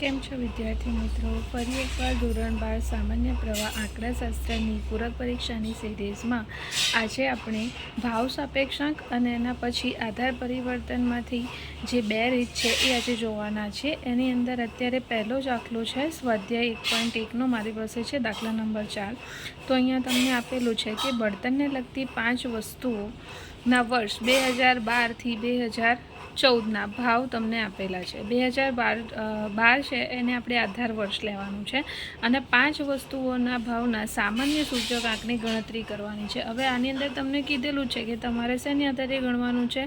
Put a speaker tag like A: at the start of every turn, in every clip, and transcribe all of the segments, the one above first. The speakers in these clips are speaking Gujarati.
A: કેમ છો વિદ્યાર્થી મિત્રો? ફરી એકવાર ધોરણ 12 સામાન્ય પ્રવાહ આંકડાશાસ્ત્રની પૂરક પરીક્ષાની સિરીઝમાં આજે આપણે ભાવ સાપેક્ષાંક અને એના પછી આધાર પરિવર્તનમાંથી જે બે રીત છે એ આજે જોવાના છે. એની અંદર અત્યારે પહેલો જ દાખલો છે સ્વાધ્યાય 1.1નો મારી પાસે છે દાખલા નંબર 4. તો અહીંયા તમને આપેલું છે કે બળતણને લગતી 5 વસ્તુઓના વર્ષ 2012 થી 2014ના ભાવ તમને આપેલા છે. 2012 છે એને આપણે આધાર વર્ષ લેવાનું છે અને 5 વસ્તુઓના ભાવના સામાન્ય સૂચક આંકની ગણતરી કરવાની છે. હવે આની અંદર તમને કીધેલું છે કે તમારે શેની આધારે ગણવાનું છે?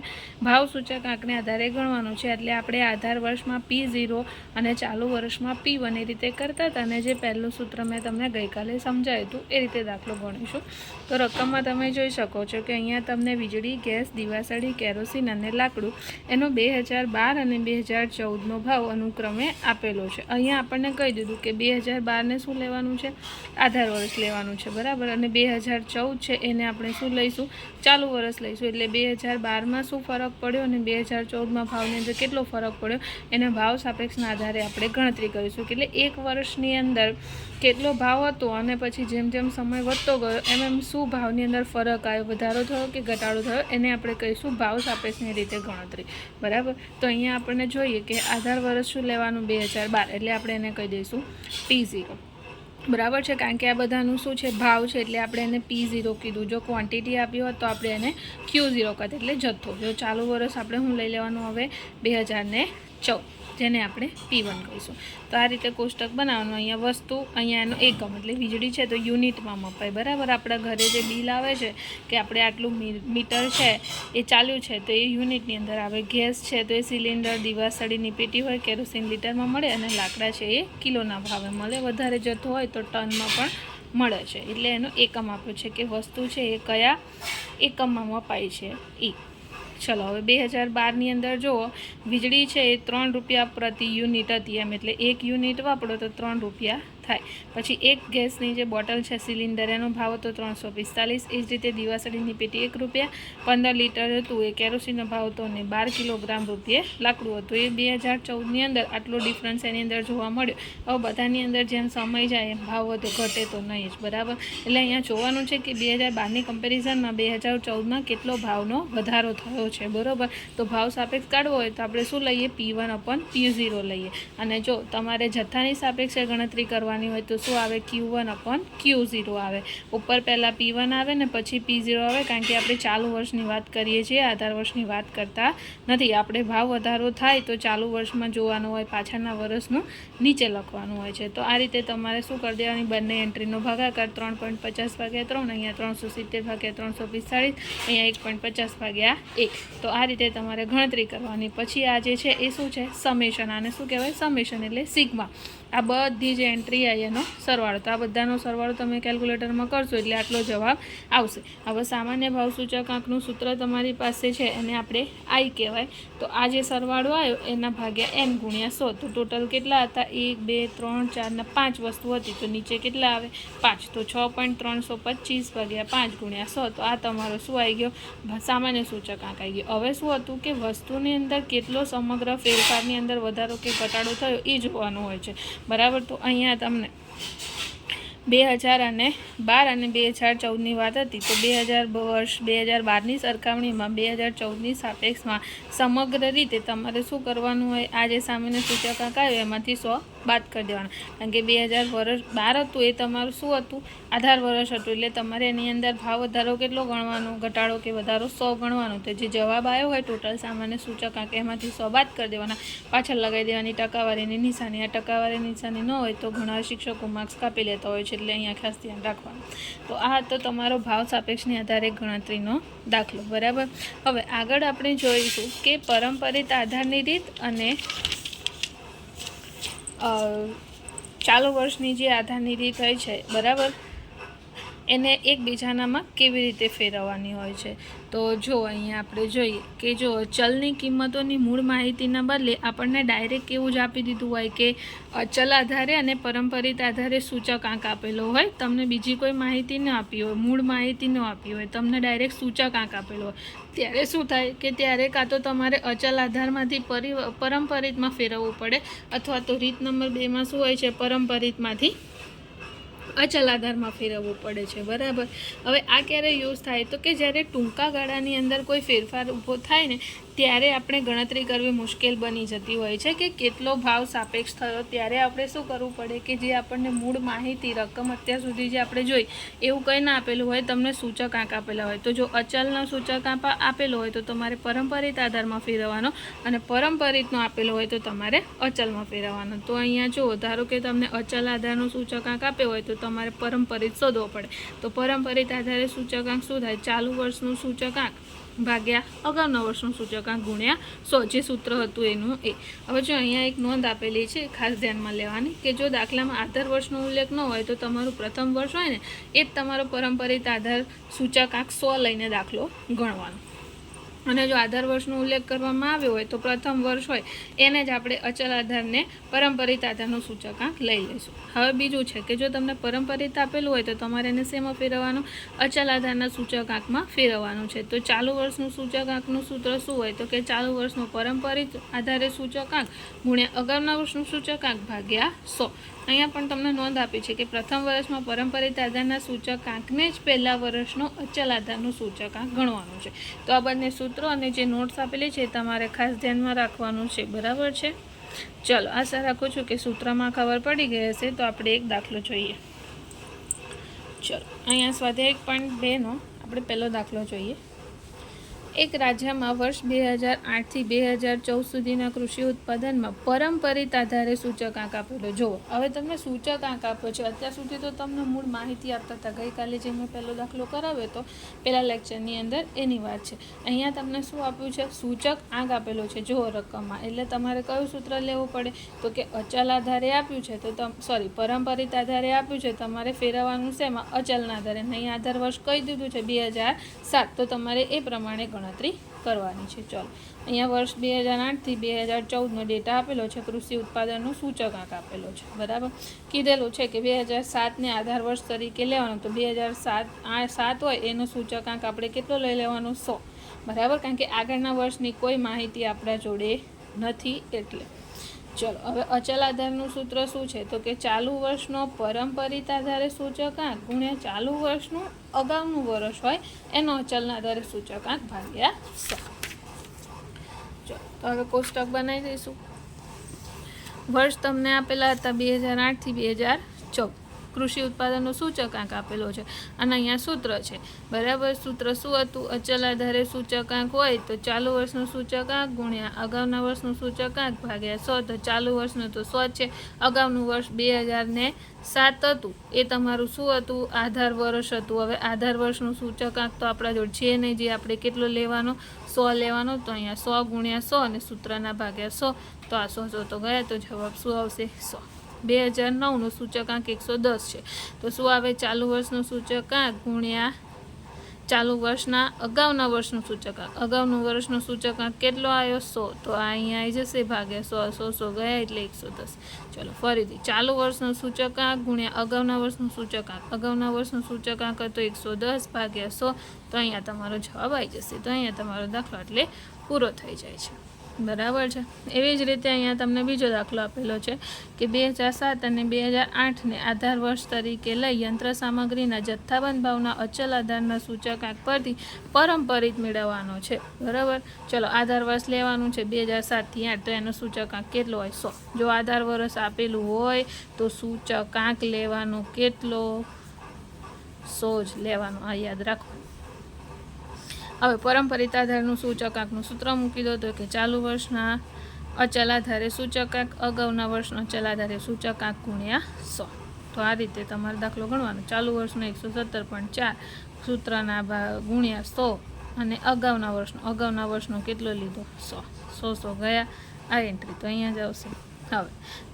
A: ભાવ સૂચક આંકને આધારે ગણવાનું છે. એટલે આપણે આધાર વર્ષમાં P0 અને ચાલુ વર્ષમાં P1 એ રીતે કરતા હતા અને જે પહેલું સૂત્ર મેં તમને ગઈકાલે સમજાવ્યું હતું એ રીતે દાખલો ગણીશું. તો રકમમાં તમે જોઈ શકો છો કે અહીંયા તમને વીજળી, ગેસ, દિવાસળી, કેરોસીન અને લાકડું એનો 2012 અને 2014નો ભાવ અનુક્રમે આપેલો છે. અહીંયા આપણને કહી દીધું કે 2012ને શું લેવાનું છે? આધાર વર્ષ લેવાનું છે, બરાબર. અને 2014 છે એને આપણે શું લઈશું? ચાલુ વર્ષ લઈશું. એટલે 2012માં શું ફરક પડ્યો અને 2014માં ભાવની અંદર કેટલો ફરક પડ્યો એના ભાવ સાપેક્ષના આધારે આપણે ગણતરી કરીશું. એટલે એક વર્ષની અંદર કેટલો ભાવ હતો અને પછી જેમ જેમ સમય વધતો ગયો એમ શું ભાવની અંદર ફરક આવ્યો, વધારો થયો કે ઘટાડો થયો, એને આપણે કહીશું ભાવ સાપેક્ષની રીતે ગણતરી, બરાબર. તો અહીંયા આપણને જોઈએ કે આધાર વર્ષ શું લેવાનું? 2012. એટલે આપણે એને કહી દઈશું P0, બરાબર છે. કારણ કે આ બધાનું શું છે? ભાવ છે. એટલે આપણે એને P0 કીધું. જો ક્વોન્ટિટી આપી હોત તો આપણે એને Q0 કહીએ, એટલે જથ્થો. જો ચાલુ વર્ષ આપણે શું લઈ લેવાનું હવે? 2014, જેને આપણે P1 કહીશું. તો આ રીતે કોષ્ટક બનાવવાનું. અહીંયા વસ્તુ, અહીંયા એનો એકમ એટલે વીજળી છે તો યુનિટમાં મપાય, બરાબર. આપણા ઘરે જે બિલ આવે છે કે આપણે આટલું મીટર છે એ ચાલ્યું છે તો એ યુનિટની અંદર આવે. ગેસ છે તો એ સિલિન્ડર, દિવાસળીની પેટી હોય, કેરોસીન લીટરમાં મળે અને લાકડા છે એ કિલોના ભાવે મળે. વધારે જથ્થો હોય તો ટનમાં પણ મળે છે. એટલે એનો એકમ આપ્યો છે કે વસ્તુ છે એ કયા એકમમાં મપાય છે એ. ચલો હવે 2012ની અંદર જુઓ, વીજળી છે એ 3 રૂપિયા પ્રતિ યુનિટ હતી એમ, એટલે 1 યુનિટ વાપરો તો 3 રૂપિયા થાય. પછી એક ગેસની જે બોટલ છે સિલિન્ડર એનો ભાવ હતો 345. એ જ રીતે દિવાસળીની પેટી 1 રૂપિયા. 15 લીટર હતું એ કેરોસીનનો ભાવ હતો અને 12 કિલોગ્રામ રૂપિયે લાકડું હતું. એ 2014ની અંદર આટલો ડિફરન્સ એની અંદર જોવા મળ્યો. હવે બધાની અંદર જેમ સમય જાય એમ ભાવ વધે ઘટે તો નહીં જ, બરાબર. એટલે અહીંયા જોવાનું છે કે 2012ની કમ્પેરિઝનમાં 2014માં કેટલો ભાવનો વધારો થયો છે, બરાબર. તો ભાવ સાપેક્ષ કાઢવો હોય તો આપણે શું લઈએ? P1/P0 લઈએ. અને જો તમારે જથ્થાની સાપેક્ષે ગણતરી કરવાની હોય તો શું આવે? Q1/Q0 આવે. ઉપર પહેલાં P1 આવે ને પછી P0 આવે, કારણ કે આપણે ચાલુ વર્ષની વાત કરીએ છીએ, આધાર વર્ષની વાત કરતા નથી. આપણે ભાવ વધારો થાય તો ચાલુ વર્ષમાં જોવાનું હોય, પાછળના વર્ષનું નીચે લખવાનું હોય છે. તો આ રીતે તમારે શું કરી દેવાની? બંને એન્ટ્રીનો ભાગાકાર 3.50/3, અહીંયા 370/345, અહીંયા 1.50/1. તો આ રીતે તમારે ગણતરી કરવાની. પછી આ જે છે એ શું છે? સમેશન. આને શું કહેવાય? સમેશન એટલે સિગ્મા. આ બધી જે એન્ટ્રી આવી એનો સરવાળો. તો આ બધાનો સરવાળો તમે કેલ્ક્યુલેટરમાં કરશો એટલે આટલો જવાબ આવશે. હવે સામાન્ય ભાવ સૂચક આંકનું સૂત્ર તમારી પાસે છે એને આપણે I કહેવાય. તો આ જે સરવાળો આવ્યો એના ભાગ્યા n ગુણ્યા 100. તો ટોટલ કેટલા હતા? 1, 2, 3, 4 ને 5 વસ્તુ હતી. તો નીચે કેટલા આવે? 5. તો 6.325/5 ગુણ્યા 100. તો આ તમારો શું આવી ગયો? સામાન્ય સૂચક આંક આવી ગયો. હવે શું હતું કે વસ્તુની અંદર કેટલો સમગ્ર ફેરફારની અંદર વધારો કે ઘટાડો થયો એ જોવાનું હોય છે, બરાબર. તો અહીંયા તમને 2012 અને 2014ની વાત હતી. તો 2012ની સરખામણીમાં 2014ની સાપેક્ષમાં સમગ્ર રીતે તમારે શું કરવાનું હોય? આ જે સામાન્ય સૂચક આંક આવ્યો એમાંથી 100 બાદ કરી દેવાના. કારણ કે 2012 હતું એ તમારું શું હતું? આધાર વર્ષ હતું. એટલે તમારે એની અંદર ભાવ વધારો કેટલો ગણવાનો? ઘટાડો કે વધારો 100 ગણવાનો. તો જે જવાબ આવ્યો હોય ટોટલ સામાન્ય સૂચક આંક એમાંથી 100 બાદ કરી દેવાના. પાછળ લગાવી દેવાની ટકાવારીની નિશાની. આ ટકાવારીની નિશાની ન હોય તો ઘણા શિક્ષકો માર્ક્સ કાપી લેતા હોય છે, એટલે અહીંયા ખાસ ધ્યાન રાખવાનું. તો આ તો તમારો ભાવ સાપેક્ષની આધારે ગણતરીનો દાખલો, બરાબર. હવે આગળ આપણે જોઈશું કે પરંપરિત આધારની રીત અને ચાલુ વર્ષની જે આધારની રીત હોય છે, બરાબર, એને એકબીજાનામાં કેવી રીતે ફેરવવાની હોય છે. તો જો અહીંયા આપણે જોઈએ કે જો ચલની કિંમતોની મૂળ માહિતીના બદલે આપણને ડાયરેક્ટ એવું જ આપી દીધું હોય કે અચલ આધારે અને પારંપરિક આધારે સૂચકાંક આપેલો હોય, તમને બીજી કોઈ માહિતી ન આપી હોય, મૂળ માહિતી ન આપી હોય, તમને ડાયરેક્ટ સૂચકાંક આપેલો હોય, ત્યારે શું થાય કે ત્યારે કાં તો તમારે અચલ આધારમાંથી પારંપરિકમાં ફેરવવું પડે, અથવા તો રીત નંબર 2માં શું હોય છે, પારંપરિકમાંથી અચલ આધારમાં ફેરવવું પડે છે. બરાબર. હવે આ ક્યારે યુઝ થાય તો કે જ્યારે ટૂંકા ગાળાની અંદર કોઈ ફેરફાર ઊભો થાય ને ત્યારે આપણે ગણતરી કરવી મુશ્કેલ બની જતી હોય છે કે કેટલો ભાવ સાપેક્ષ થયો. ત્યારે આપણે શું કરવું પડે કે જે આપણને મૂળ માહિતી રકમ અત્યાર સુધી જે આપણે જોઈ એવું કંઈ ના આપેલું હોય, તમને સૂચકાંક આપેલા હોય, તો જો અચલનો સૂચકાંક આપેલો હોય તો તમારે પારંપરિક આધારમાં ફેરવવાનો, અને પારંપરિકનો આપેલો હોય તો તમારે અચલમાં ફેરવવાનો. તો અહીંયા જો ધારો કે તમને અચલ આધારનો સૂચકાંક આપ્યો હોય તો તમારે પારંપરિક શોધવો પડે. તો પારંપરિક આધારે સૂચકાંક શું થાય, ચાલુ વર્ષનું સૂચકાંક ભાગ્યા અગાઉના વર્ષનું સૂચકાંક ગુણ્યા 100, જે સૂત્ર હતું એનું એ. હવે જો અહીંયા એક નોંધ આપેલી છે ખાસ ધ્યાનમાં લેવાની કે જો દાખલામાં આધાર વર્ષનો ઉલ્લેખ ન હોય તો તમારું પ્રથમ વર્ષ હોય ને એ જ તમારો પારંપરિક આધાર સૂચકાંક 100 લઈને દાખલો ગણવાનો, અને જો આધાર વર્ષનો ઉલ્લેખ કરવામાં આવ્યો હોય તો પ્રથમ વર્ષ હોય એને જ આપણે અચલ આધારને પારંપરિક આધારનો સૂચકાંક લઈ લઈશું. હવે બીજું છે કે જો તમને પારંપરિક આપેલું હોય તો તમારે એને શેમાં ફેરવવાનું, અચલ આધારના સૂચકાંકમાં ફેરવવાનું છે. તો ચાલુ વર્ષનું સૂચકાંકનું સૂત્ર શું હોય તો કે ચાલુ વર્ષનો પારંપરિક આધારે સૂચકાંક ગુણ્યા અગાઉના વર્ષનું સૂચકાંક ભાગ્યા 100. અહીંયા પણ તમને નોંધ આપી છે કે પ્રથમ વર્ષમાં પારંપરિક આધારના સૂચકાંકને જ પહેલા વર્ષનો અચલ આધારનું સૂચકાંક ગણવાનું છે. તો આ બંને સૂત્રો અને જે નોટ્સ આપેલી છે તમારે ખાસ ધ્યાનમાં રાખવાનું છે. બરાબર છે. ચલો, આશા રાખું છું કે સૂત્રમાં ખબર પડી ગઈ હશે. તો આપણે એક દાખલો જોઈએ. ચલો, અહીંયા સ્વાધ્યાય 1.2નો આપણે પહેલો દાખલો જોઈએ. એક રાજ્યમાં વર્ષ 2008થી 2014 સુધીના કૃષિ ઉત્પાદનમાં પારંપરિક આધારે સૂચકાંક આપેલો. જુઓ, હવે તમને સૂચકાંક આપ્યો છે. અત્યાર સુધી તો તમને મૂળ માહિતી આપતા હતા. ગઈકાલે જે મેં પહેલો દાખલો કરાવ્યો હતો પહેલા લેક્ચરની અંદર એની વાત છે. અહીંયા તમને શું આપ્યું છે, સૂચક આંક આપેલો છે. જુઓ રકમમાં, એટલે તમારે કયું સૂત્ર લેવું પડે તો કે અચલ આધારે આપ્યું છે તો પારંપરિક આધારે આપ્યું છે, તમારે ફેરવવાનું છે એમાં અચલના આધારે. અહીં આધાર વર્ષ કહી દીધું છે 2007, તો તમારે એ પ્રમાણે ગણતરી કરવાની છે. ચલો, અહીંયા વર્ષ 2008થી 2014નો ડેટા આપેલો છે, કૃષિ ઉત્પાદનનો સૂચકાંક આપેલો છે. બરાબર. કીધેલું છે કે 2007ને આધાર વર્ષ તરીકે લેવાનો, તો 2007 હોય એનો સૂચકાંક આપણે કેટલો લઈ લેવાનો, 100. બરાબર, કારણ કે આગળના વર્ષની કોઈ માહિતી આપણા જોડે નથી એટલે. ચલો, હવે અચલ આધારનું સૂત્ર શું છે તો કે ચાલુ વર્ષનો પારંપરિક આધારે સૂચકાંક ગુણ્યા ચાલુ વર્ષનું અગાઉનું વર્ષ હોય એનો અચલના આધારે સૂચકાંક ભાગ્યા 100. ચલો, તો હવે કોષ્ટક બનાવી દઈશું. વર્ષ તમને આપેલા હતા 2008થી 2014, કૃષિ ઉત્પાદનનો સૂચકાંક આપેલો છે, અને અહીંયા સૂત્ર છે. બરાબર. સૂત્ર શું હતું, અચલ આધારે સૂચકાંક હોય તો ચાલુ વર્ષનું સૂચકાંક ગુણ્યા અગાઉના વર્ષનું સૂચકાંક ભાગ્યા 100. તો ચાલુ વર્ષનું તો 100 છે, અગાઉનું વર્ષ 2007 હતું એ તમારું શું હતું, આધાર વર્ષ હતું. હવે આધાર વર્ષનું સૂચકાંક તો આપણા જોડે છે નહીં, જે આપણે કેટલો લેવાનો, 100 લેવાનો. તો અહીંયા 100 ગુણ્યા 100 અને સૂત્રના ભાગ્યા 100. તો આ 100 તો ગયા, તો જવાબ શું આવશે, 100. 2009નું સૂચકાંક 110 છે, તો શું આવે, ચાલુ વર્ષનું સૂચકાંક ગુણ્યા ચાલુ વર્ષના અગાઉના વર્ષનું સૂચકાંક. અગાઉનું વર્ષનું સૂચકાંક કેટલો આવ્યો, 100. તો આ અહીંયા આવી જશે ભાગ્યા 100. 100 ગયા એટલે 110. ચલો, ફરીથી ચાલુ વર્ષનું સૂચકાંક ગુણ્યા અગાઉના વર્ષનું સૂચકાંક. અગાઉના વર્ષનું સૂચકાંક હતો 110 ભાગ્યા 100. તો અહીંયા તમારો જવાબ આવી જશે. તો અહીંયા તમારો દાખલો એટલે પૂરો થઈ જાય છે. બરાબર છે. એવી જ રીતે અહીંયા તમને બીજો દાખલો આપેલો છે કે 2007 અને 2008ને આધાર વર્ષ તરીકે લઈ યંત્ર સામગ્રીના જથ્થાબંધ ભાવના અચલ આધારના સૂચકાંક પરથી પારંપરિક મેળવવાનો છે. બરાબર. ચલો, આધાર વર્ષ લેવાનું છે 2007થી 8, તો એનો સૂચકાંક કેટલો હોય, 100. જો આધાર વર્ષ આપેલું હોય તો સૂચકાંક લેવાનો કેટલો, 100 જ લેવાનો. આ યાદ રાખો. હવે પારંપરિક આધારનું સૂચકાંકનું સૂત્ર મૂકી દો તો કે ચાલુ વર્ષના અચલ આધારે સૂચકાંક અગાઉના વર્ષના અચલ આધારે સૂચકાંક ગુણ્યા 100. તો આ રીતે તમારે દાખલો ગણવાનો. ચાલુ વર્ષનો 117.4 સૂત્રના ગુણ્યા 100 અને અગાઉના વર્ષનો કેટલો લીધો, 100 ગયા. આ એન્ટ્રી તો અહીંયા જ આવશે. હવે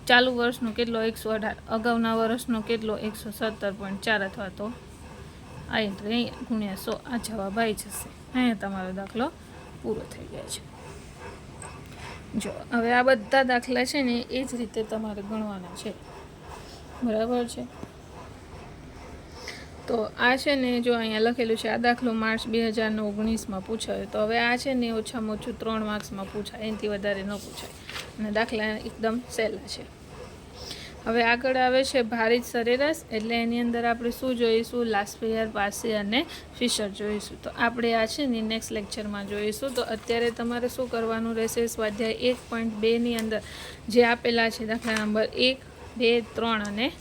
A: ચાલુ વર્ષનો કેટલો, 118. અગાઉના વર્ષનો કેટલો, 117.4 અથવા તો આ એન્ટ્રી અહીંયા ગુણ્યા 100 આ જવાબ આવી જશે. અહીંયા તમારો દાખલો પૂરો થઈ જાય છે. જો હવે આ બધા દાખલા છે ને એ જ રીતે તમારે ગણવાના છે, બરાબર છે. તો આ છે ને જો અહીંયા લખેલું છે આ દાખલો માર્ચ 2019માં પૂછાયો. તો હવે આ છે ને ઓછામાં ઓછું 3 માર્ક્સમાં પૂછાય, એનાથી વધારે ન પૂછાય અને દાખલા એકદમ સહેલા છે. હવે આગળ આવે છે ભારિત સરેરાશ, એટલે એની અંદર આપણે શું જોઈશું? લાસ્પેયર, પાસી અને ફિશર જોઈશું. તો આપણે આ છે ને નેક્સ્ટ લેક્ચરમાં જોઈશું. તો અત્યારે તમારે શું કરવાનું રહેશે? સ્વાધ્યાય 1.2ની અંદર જે આપેલા છે દાખલા નંબર 1, 2, 3 અને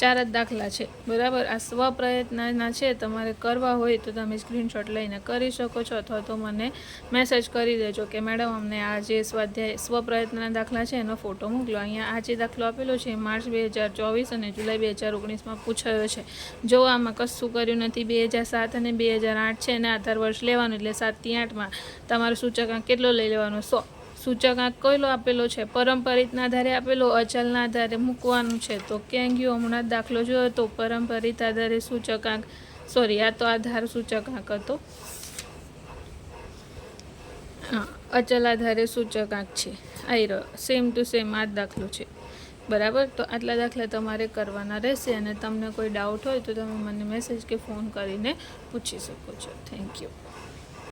A: 4 જ દાખલા છે, બરાબર. આ સ્વપ્રયત્નના છે, તમારે કરવા હોય તો તમે સ્ક્રીનશોટ લઈને કરી શકો છો, અથવા તો મને મેસેજ કરી દેજો કે મેડમ અમને આ જે સ્વાધ્યાય સ્વપ્રયત્નના દાખલા છે એનો ફોટો મોકલો. અહીંયા આ જે દાખલો આપેલો છે માર્ચ 2024 અને જુલાઈ 2019માં પૂછાયો છે. જો આમાં કશું કર્યું નથી, 2007 અને 2008 છે અને આધાર વર્ષ લેવાનું, એટલે 7 થી 8માં તમારો સૂચકાંક કેટલો લઈ લેવાનો? 100. સૂચકાંક કયો આપેલો છે? પરંપરિતના આધારે આપેલો, અચલના આધારે મૂકવાનું છે. તો ક્યાં ગયો? હમણાં દાખલો જોયો તો પરંપરિત આધારે સૂચકાંક, સોરી આ તો આધાર સૂચકાંક હતો, હા અચલ આધારે સૂચકાંક છે. આવી રહ્યો સેમ ટુ સેમ આ જ દાખલો છે, બરાબર. તો આટલા દાખલા તમારે કરવાના રહેશે અને તમને કોઈ ડાઉટ હોય તો તમે મને મેસેજ કે ફોન કરીને પૂછી શકો છો. Thank you.